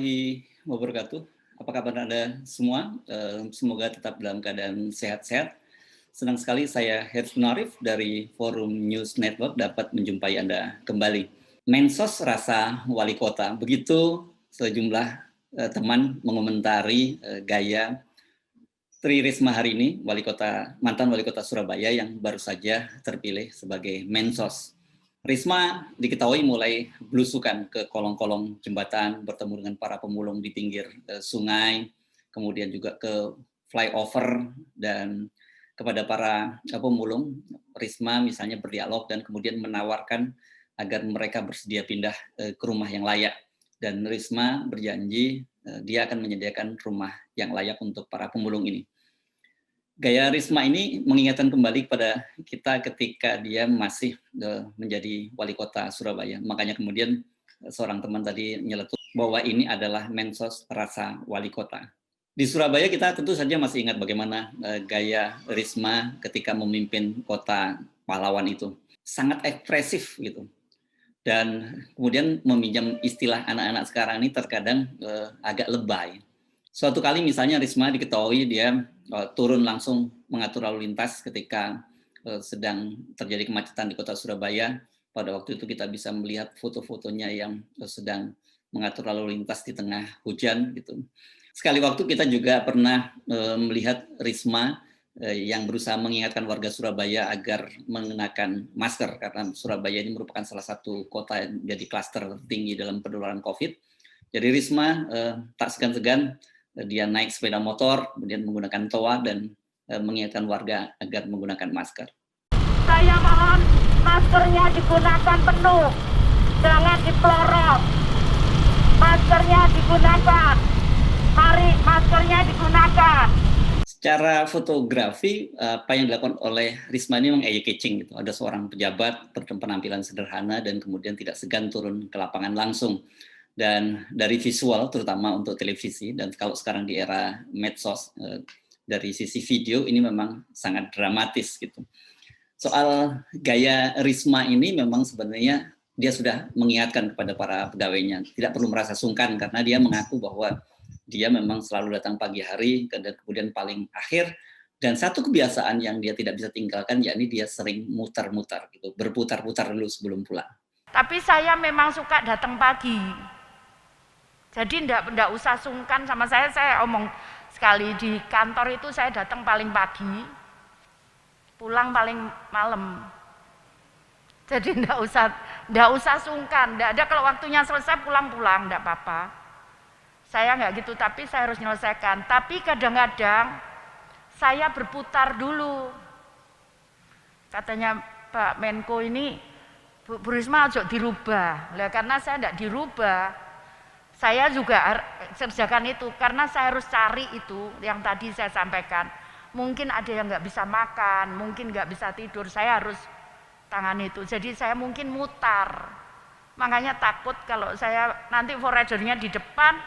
warahmatullahi wabarakatuh. Apa kabar Anda semua? Semoga tetap dalam keadaan sehat-sehat. Senang sekali saya Herzl Narif dari Forum News Network dapat menjumpai Anda kembali. Mensos rasa wali kota, begitu sejumlah teman mengomentari gaya Tri Risma hari ini, mantan wali kota Surabaya yang baru saja terpilih sebagai Mensos. Risma diketahui mulai belusukan ke kolong-kolong jembatan, bertemu dengan para pemulung di pinggir sungai, kemudian juga ke flyover, dan kepada para pemulung, Risma misalnya berdialog dan kemudian menawarkan agar mereka bersedia pindah ke rumah yang layak. Dan Risma berjanji dia akan menyediakan rumah yang layak untuk para pemulung ini. Gaya Risma ini mengingatkan kembali kepada kita ketika dia masih menjadi wali kota Surabaya. Makanya kemudian seorang teman tadi nyeletuk bahwa ini adalah mensos rasa wali kota. Di Surabaya kita tentu saja masih ingat bagaimana gaya Risma ketika memimpin kota pahlawan itu. Sangat ekspresif gitu. Dan kemudian meminjam istilah anak-anak sekarang ini terkadang agak lebay. Suatu kali misalnya Risma diketahui dia turun langsung mengatur lalu lintas ketika sedang terjadi kemacetan di kota Surabaya. Pada waktu itu kita bisa melihat foto-fotonya yang sedang mengatur lalu lintas di tengah hujan gitu. Sekali waktu kita juga pernah melihat Risma yang berusaha mengingatkan warga Surabaya agar mengenakan masker karena Surabaya ini merupakan salah satu kota yang menjadi klaster tinggi dalam penularan COVID. Jadi Risma tak segan-segan dia naik sepeda motor, kemudian menggunakan toa dan mengingatkan warga agar menggunakan masker. Saya mohon maskernya digunakan penuh, jangan dipelorot. Maskernya digunakan, mari maskernya digunakan. Secara fotografi, apa yang dilakukan oleh Risma ini memang eye-catching gitu. Ada seorang pejabat berpenampilan sederhana dan kemudian tidak segan turun ke lapangan langsung. Dan dari visual, terutama untuk televisi, dan kalau sekarang di era medsos, dari sisi video ini memang sangat dramatis gitu. Soal gaya Risma ini memang sebenarnya dia sudah mengingatkan kepada para pegawainya, tidak perlu merasa sungkan karena dia mengaku bahwa dia memang selalu datang pagi hari dan kemudian paling akhir. Dan satu kebiasaan yang dia tidak bisa tinggalkan, yakni dia sering mutar-mutar gitu, berputar-putar dulu sebelum pulang. Tapi saya memang suka datang pagi. Jadi enggak usah sungkan sama saya omong sekali di kantor itu saya datang paling pagi, pulang paling malam. Jadi enggak usah sungkan, enggak ada kalau waktunya selesai pulang-pulang enggak apa-apa. Saya enggak gitu, tapi saya harus menyelesaikan. Tapi kadang-kadang saya berputar dulu. Katanya Pak Menko ini, Bu Risma ojo dirubah. Lah karena saya enggak dirubah, saya juga kerjakan itu karena saya harus cari itu yang tadi saya sampaikan. Mungkin ada yang nggak bisa makan, mungkin nggak bisa tidur, saya harus tangani itu. Jadi saya mungkin mutar. Makanya takut kalau saya nanti forradernya di depan,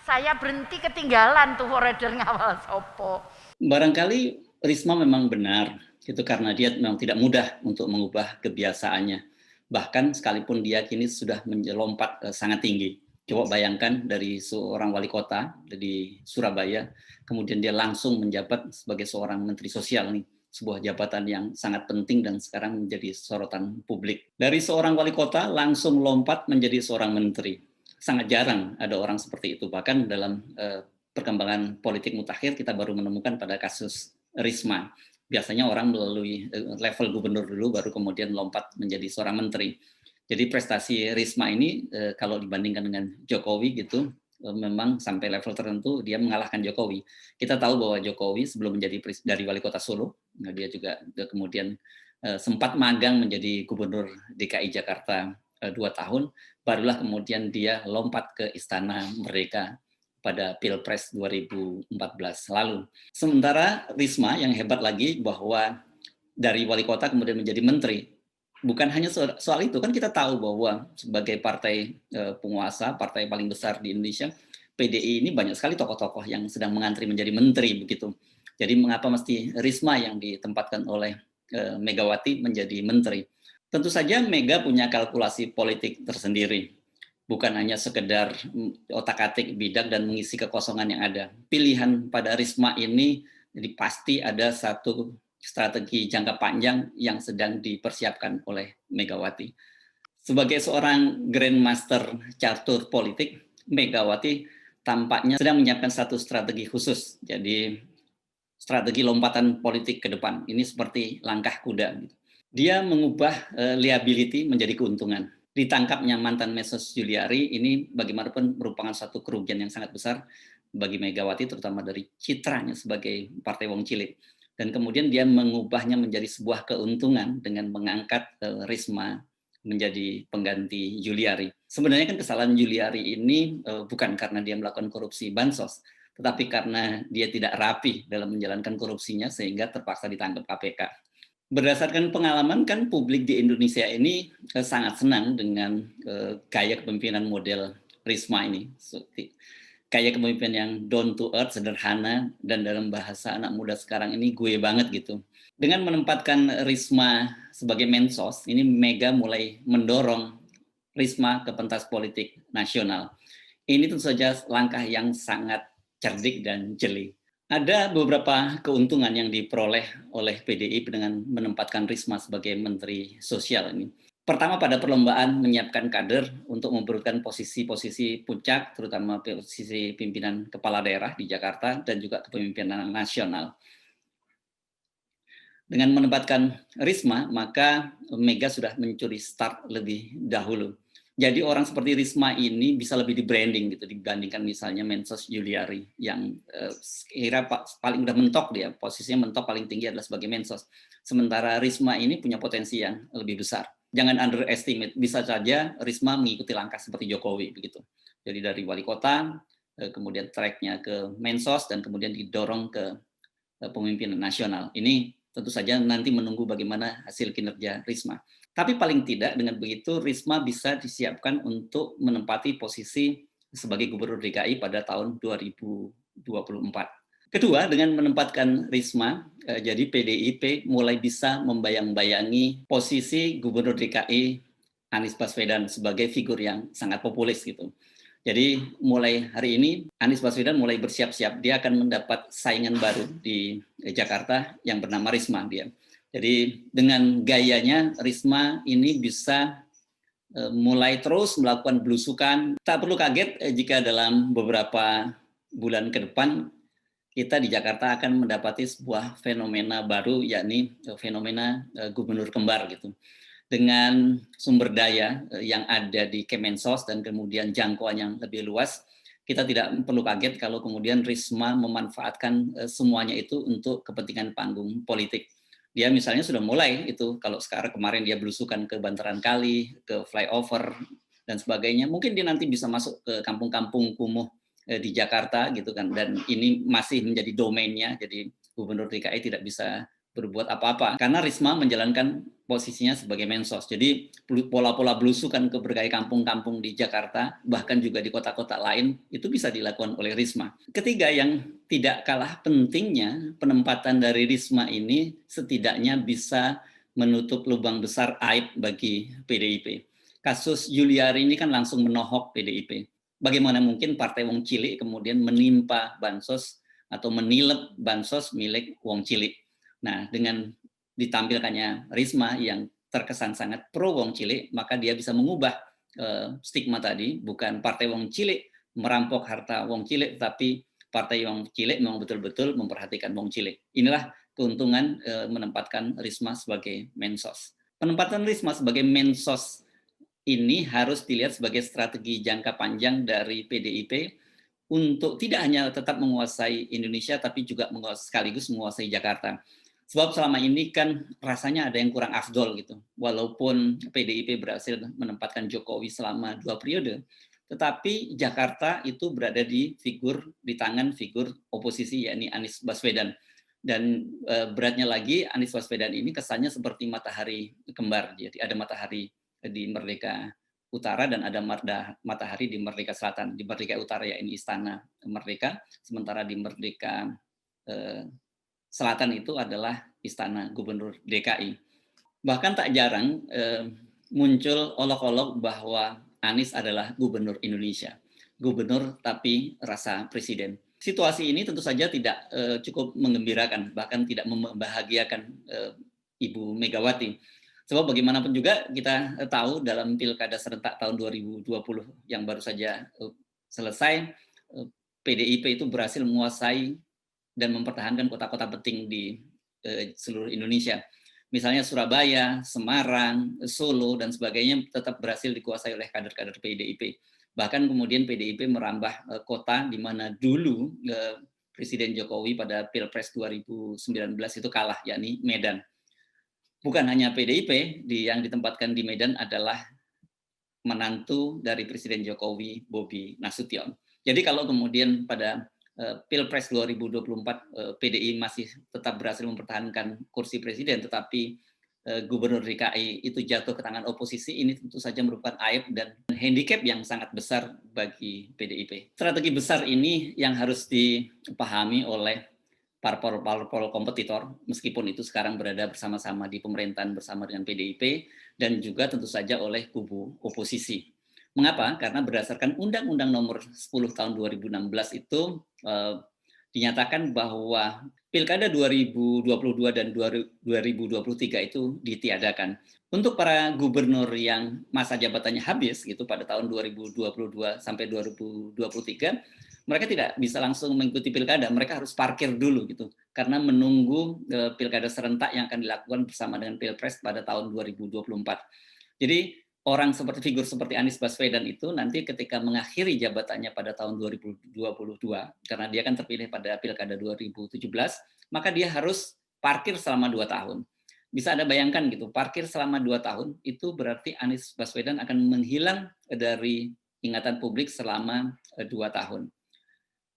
saya berhenti ketinggalan tuh forrader ngawal sopo. Barangkali Risma memang benar, itu karena dia memang tidak mudah untuk mengubah kebiasaannya. Bahkan sekalipun dia kini sudah melompat sangat tinggi. Coba bayangkan dari seorang wali kota di Surabaya, kemudian dia langsung menjabat sebagai seorang menteri sosial nih, sebuah jabatan yang sangat penting dan sekarang menjadi sorotan publik. Dari seorang wali kota langsung lompat menjadi seorang menteri. Sangat jarang ada orang seperti itu. Bahkan dalam perkembangan politik mutakhir kita baru menemukan pada kasus Risma. Biasanya orang melalui level gubernur dulu baru kemudian lompat menjadi seorang menteri. Jadi prestasi Risma ini kalau dibandingkan dengan Jokowi gitu, memang sampai level tertentu dia mengalahkan Jokowi. Kita tahu bahwa Jokowi sebelum menjadi dari wali kota Solo, dia juga kemudian sempat magang menjadi gubernur DKI Jakarta 2 tahun, barulah kemudian dia lompat ke Istana Merdeka pada Pilpres 2014 lalu. Sementara Risma yang hebat lagi bahwa dari wali kota kemudian menjadi menteri. Bukan hanya soal itu, kan kita tahu bahwa sebagai partai penguasa, partai paling besar di Indonesia, PDI ini banyak sekali tokoh-tokoh yang sedang mengantri menjadi menteri begitu. Jadi mengapa mesti Risma yang ditempatkan oleh Megawati menjadi menteri? Tentu saja Mega punya kalkulasi politik tersendiri. bukan hanya sekedar otak-atik bidak dan mengisi kekosongan yang ada. Pilihan pada Risma ini jadi pasti ada satu strategi jangka panjang yang sedang dipersiapkan oleh Megawati. Sebagai seorang grandmaster catur politik, Megawati tampaknya sedang menyiapkan satu strategi khusus. Jadi strategi lompatan politik ke depan. Ini seperti langkah kuda. Dia mengubah liability menjadi keuntungan. Ditangkapnya mantan Mesos Juliari ini bagaimanapun merupakan satu kerugian yang sangat besar bagi Megawati, terutama dari citranya sebagai Partai Wong Cilik. Dan kemudian dia mengubahnya menjadi sebuah keuntungan dengan mengangkat Risma menjadi pengganti Juliari. Sebenarnya kan kesalahan Juliari ini bukan karena dia melakukan korupsi bansos, tetapi karena dia tidak rapi dalam menjalankan korupsinya sehingga terpaksa ditangkap KPK. Berdasarkan pengalaman kan publik di Indonesia ini sangat senang dengan gaya kepemimpinan model Risma ini. Gaya kepemimpinan yang down to earth, sederhana, dan dalam bahasa anak muda sekarang ini gue banget gitu. Dengan menempatkan Risma sebagai mensos, ini Mega mulai mendorong Risma ke pentas politik nasional. Ini tentu saja langkah yang sangat cerdik dan jeli. Ada beberapa keuntungan yang diperoleh oleh PDIP dengan menempatkan Risma sebagai Menteri Sosial ini. Pertama, pada perlombaan menyiapkan kader untuk memperebutkan posisi-posisi puncak, terutama posisi pimpinan kepala daerah di Jakarta dan juga kepemimpinan nasional. Dengan menempatkan Risma, maka Mega sudah mencuri start lebih dahulu. Jadi orang seperti Risma ini bisa lebih di branding gitu dibandingkan misalnya Mensos Juliari yang kira paling udah mentok dia, posisinya mentok paling tinggi adalah sebagai Mensos. Sementara Risma ini punya potensi yang lebih besar. Jangan underestimate, bisa saja Risma mengikuti langkah seperti Jokowi begitu. Jadi dari wali kota, kemudian tracknya ke Mensos dan kemudian didorong ke pemimpinan nasional. Ini tentu saja nanti menunggu bagaimana hasil kinerja Risma. Tapi paling tidak dengan begitu Risma bisa disiapkan untuk menempati posisi sebagai Gubernur DKI pada tahun 2024. Kedua, dengan menempatkan Risma, jadi PDIP mulai bisa membayang-bayangi posisi Gubernur DKI Anies Baswedan sebagai figur yang sangat populis gitu. Jadi mulai hari ini Anies Baswedan mulai bersiap-siap, dia akan mendapat saingan baru di Jakarta yang bernama Risma dia. Jadi dengan gayanya Risma ini bisa mulai terus melakukan belusukan. Tak perlu kaget jika dalam beberapa bulan ke depan kita di Jakarta akan mendapati sebuah fenomena baru, yakni fenomena gubernur kembar gitu. Dengan sumber daya yang ada di Kemensos dan kemudian jangkauan yang lebih luas, kita tidak perlu kaget kalau kemudian Risma memanfaatkan semuanya itu untuk kepentingan panggung politik. Dia misalnya sudah mulai itu, kalau sekarang kemarin dia belusukan ke bantaran kali, ke flyover, dan sebagainya. Mungkin dia nanti bisa masuk ke kampung-kampung kumuh di Jakarta gitu kan, dan ini masih menjadi domainnya, jadi Gubernur DKI tidak bisa berbuat apa-apa karena Risma menjalankan posisinya sebagai mensos. Jadi pola-pola belusukan ke berbagai kampung-kampung di Jakarta, bahkan juga di kota-kota lain, itu bisa dilakukan oleh Risma. Ketiga, yang tidak kalah pentingnya, penempatan dari Risma ini setidaknya bisa menutup lubang besar aib bagi PDIP. Kasus Juliari ini kan langsung menohok PDIP. Bagaimana mungkin Partai Wong Cilik kemudian menimpa bansos atau menilep bansos milik Wong Cilik. Nah, dengan ditampilkannya Risma yang terkesan sangat pro Wong Cilik, maka dia bisa mengubah stigma tadi, bukan Partai Wong Cilik merampok harta Wong Cilik, tapi Partai Wong Cilik memang betul-betul memperhatikan Wong Cilik. Inilah keuntungan menempatkan Risma sebagai mensos. Penempatan Risma sebagai mensos ini harus dilihat sebagai strategi jangka panjang dari PDIP untuk tidak hanya tetap menguasai Indonesia, tapi juga sekaligus menguasai Jakarta. Sebab selama ini kan rasanya ada yang kurang afdol gitu. Walaupun PDIP berhasil menempatkan Jokowi selama 2 periode, tetapi Jakarta itu berada di tangan figur oposisi, yakni Anies Baswedan. Dan beratnya lagi, Anies Baswedan ini kesannya seperti matahari kembar. Jadi ada matahari di Merdeka Utara dan ada matahari di Merdeka Selatan. Di Merdeka Utara ya ini Istana Merdeka, sementara di Merdeka Selatan itu adalah Istana Gubernur DKI. Bahkan tak jarang muncul olok-olok bahwa Anies adalah gubernur Indonesia. Gubernur tapi rasa presiden. Situasi ini tentu saja tidak cukup menggembirakan, bahkan tidak membahagiakan Ibu Megawati. Sebab bagaimanapun juga kita tahu dalam pilkada serentak tahun 2020 yang baru saja selesai, PDIP itu berhasil menguasai dan mempertahankan kota-kota penting di seluruh Indonesia. Misalnya Surabaya, Semarang, Solo, dan sebagainya tetap berhasil dikuasai oleh kader-kader PDIP. Bahkan kemudian PDIP merambah kota di mana dulu Presiden Jokowi pada Pilpres 2019 itu kalah, yakni Medan. Bukan hanya PDIP yang ditempatkan di Medan adalah menantu dari Presiden Jokowi, Bobi Nasution. Jadi kalau kemudian pada Pilpres 2024 PDI masih tetap berhasil mempertahankan kursi presiden, tetapi Gubernur DKI itu jatuh ke tangan oposisi, ini tentu saja merupakan aib dan handicap yang sangat besar bagi PDIP. Strategi besar ini yang harus dipahami oleh parpol kompetitor, meskipun itu sekarang berada bersama-sama di pemerintahan bersama dengan PDIP, dan juga tentu saja oleh kubu oposisi. Mengapa? Karena berdasarkan Undang-Undang Nomor 10 Tahun 2016 itu dinyatakan bahwa Pilkada 2022 dan 2023 itu ditiadakan. Untuk para gubernur yang masa jabatannya habis gitu pada tahun 2022 sampai 2023, mereka tidak bisa langsung mengikuti pilkada, mereka harus parkir dulu gitu, karena menunggu pilkada serentak yang akan dilakukan bersama dengan Pilpres pada tahun 2024. Jadi figur seperti Anies Baswedan itu nanti ketika mengakhiri jabatannya pada tahun 2022, karena dia kan terpilih pada pilkada 2017, maka dia harus parkir selama 2 tahun. Bisa Anda bayangkan gitu, parkir selama 2 tahun itu berarti Anies Baswedan akan menghilang dari ingatan publik selama 2 tahun.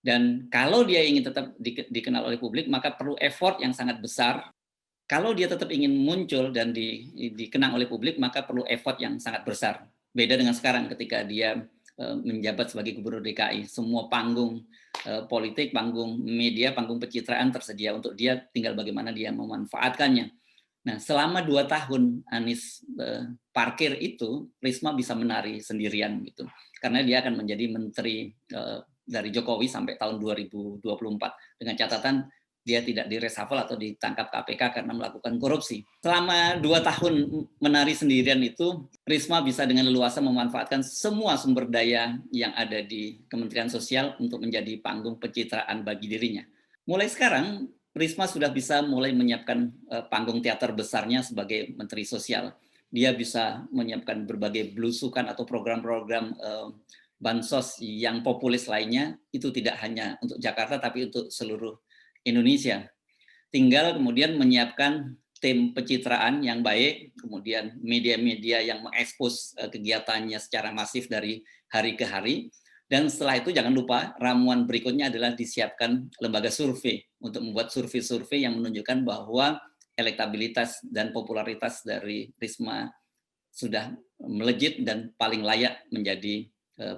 Dan kalau dia ingin tetap dikenal oleh publik, maka perlu effort yang sangat besar. Kalau dia tetap ingin muncul dan dikenang oleh publik, maka perlu effort yang sangat besar. Beda dengan sekarang ketika dia menjabat sebagai Gubernur DKI. Semua panggung politik, panggung media, panggung pencitraan tersedia untuk dia, tinggal bagaimana dia memanfaatkannya. Nah, selama 2 tahun Anies parkir itu, Risma bisa menari sendirian gitu. Karena dia akan menjadi menteri dari Jokowi sampai tahun 2024 dengan catatan dia tidak direshuffle atau ditangkap KPK karena melakukan korupsi. Selama 2 tahun menari sendirian itu, Risma bisa dengan leluasa memanfaatkan semua sumber daya yang ada di Kementerian Sosial untuk menjadi panggung pencitraan bagi dirinya. Mulai sekarang, Risma sudah bisa mulai menyiapkan panggung teater besarnya sebagai Menteri Sosial. Dia bisa menyiapkan berbagai belusukan atau program-program bansos yang populis lainnya, itu tidak hanya untuk Jakarta tapi untuk seluruh Indonesia. Tinggal kemudian menyiapkan tim pencitraan yang baik, kemudian media-media yang mengekspos kegiatannya secara masif dari hari ke hari, dan setelah itu jangan lupa ramuan berikutnya adalah disiapkan lembaga survei untuk membuat survei-survei yang menunjukkan bahwa elektabilitas dan popularitas dari Risma sudah melejit dan paling layak menjadi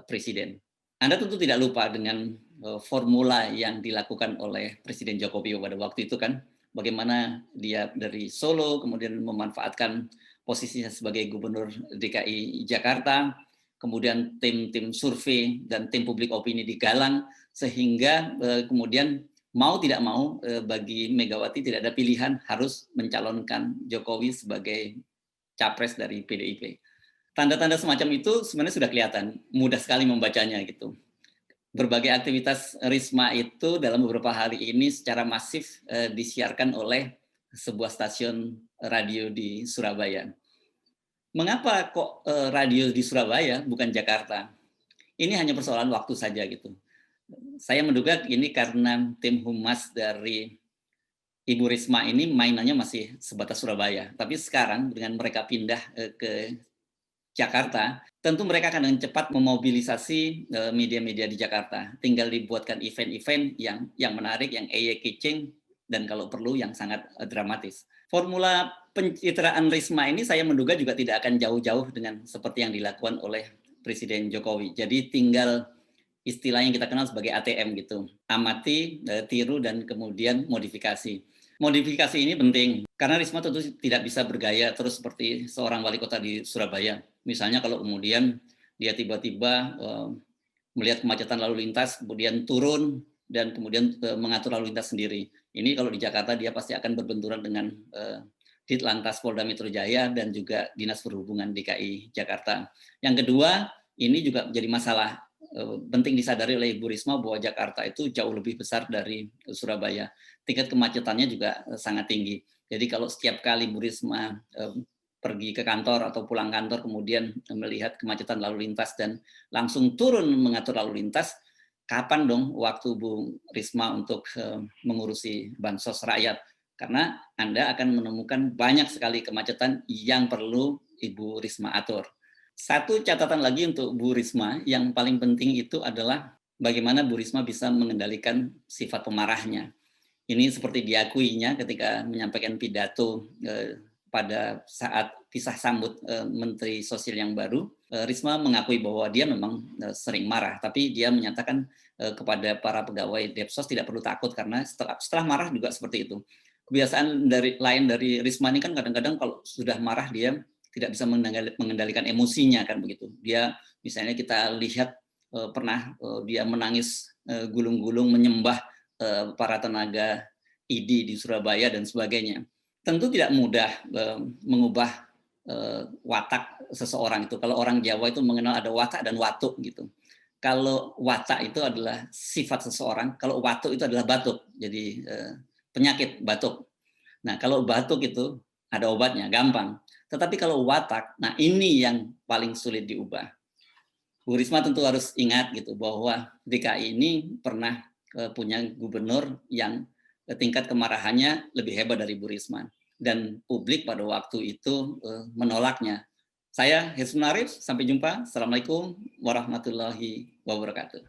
presiden. Anda tentu tidak lupa dengan formula yang dilakukan oleh Presiden Jokowi pada waktu itu kan, bagaimana dia dari Solo kemudian memanfaatkan posisinya sebagai Gubernur DKI Jakarta, kemudian tim-tim survei dan tim publik opini digalang sehingga kemudian mau tidak mau bagi Megawati tidak ada pilihan, harus mencalonkan Jokowi sebagai capres dari PDIP. Tanda-tanda semacam itu sebenarnya sudah kelihatan, mudah sekali membacanya gitu. Berbagai aktivitas Risma itu dalam beberapa hari ini secara masif disiarkan oleh sebuah stasiun radio di Surabaya. Mengapa kok radio di Surabaya bukan Jakarta? Ini hanya persoalan waktu saja gitu. Saya menduga ini karena tim humas dari Ibu Risma ini mainannya masih sebatas Surabaya. Tapi sekarang dengan mereka pindah ke Jakarta, tentu mereka akan dengan cepat memobilisasi media-media di Jakarta. Tinggal dibuatkan event-event yang menarik, yang eye-catching, dan kalau perlu yang sangat dramatis. Formula pencitraan Risma ini saya menduga juga tidak akan jauh-jauh dengan seperti yang dilakukan oleh Presiden Jokowi. Jadi tinggal istilah yang kita kenal sebagai ATM gitu. Amati, tiru, dan kemudian modifikasi. Modifikasi ini penting, karena Risma tentu tidak bisa bergaya terus seperti seorang wali kota di Surabaya. Misalnya kalau kemudian dia tiba-tiba melihat kemacetan lalu lintas, kemudian turun dan kemudian mengatur lalu lintas sendiri. Ini kalau di Jakarta dia pasti akan berbenturan dengan Ditlantas Polda Metro Jaya dan juga Dinas Perhubungan DKI Jakarta. Yang kedua, ini juga menjadi masalah penting disadari oleh Ibu Risma bahwa Jakarta itu jauh lebih besar dari Surabaya. Tingkat kemacetannya juga sangat tinggi. Jadi kalau setiap kali Bu Risma pergi ke kantor atau pulang kantor kemudian melihat kemacetan lalu lintas dan langsung turun mengatur lalu lintas, kapan dong waktu Bu Risma untuk mengurusi bansos rakyat? Karena Anda akan menemukan banyak sekali kemacetan yang perlu Ibu Risma atur. Satu catatan lagi untuk Bu Risma yang paling penting itu adalah bagaimana Bu Risma bisa mengendalikan sifat pemarahnya. Ini seperti diakuinya ketika menyampaikan pidato pada saat pisah sambut Menteri Sosial yang baru. Risma mengakui bahwa dia memang sering marah, tapi dia menyatakan kepada para pegawai Depsos tidak perlu takut karena setelah marah juga seperti itu. Kebiasaan dari Risma ini kan kadang-kadang kalau sudah marah dia tidak bisa mengendalikan emosinya kan begitu. Dia misalnya kita lihat pernah dia menangis gulung-gulung menyembah para tenaga ID di Surabaya dan sebagainya. Tentu tidak mudah mengubah watak seseorang itu. Kalau orang Jawa itu mengenal ada watak dan watuk gitu. Kalau watak itu adalah sifat seseorang, kalau watuk itu adalah batuk. Jadi penyakit batuk. Nah, kalau batuk itu ada obatnya, gampang. Tetapi kalau watak, nah ini yang paling sulit diubah. Bu Risma tentu harus ingat gitu bahwa DKI ini pernah punya gubernur yang tingkat kemarahannya lebih hebat dari Bu Risma. Dan publik pada waktu itu menolaknya. Saya Hersum Narif, sampai jumpa. Assalamualaikum warahmatullahi wabarakatuh.